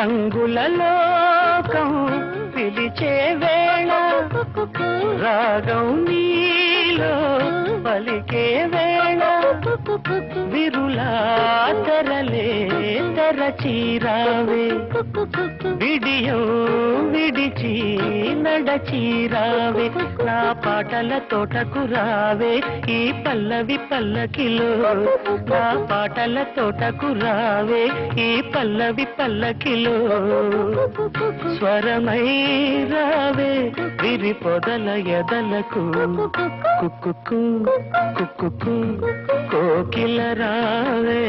రంగుల లోకం పిలిచే వేళ రాగం నీలో పలికే వేళ విరులా తెరలే తెరచీరావే విడియం విడిచి నడచీరావే నా పాటల తోటకు రావే ఈ పల్లవి పల్లకిలో నా పాటల తోటకు రావే ఈ పల్లవి పల్లకిలో స్వరమై రావే విరి పొదల ఎదలకు కుక్కు కుక్కు కోకిల రావే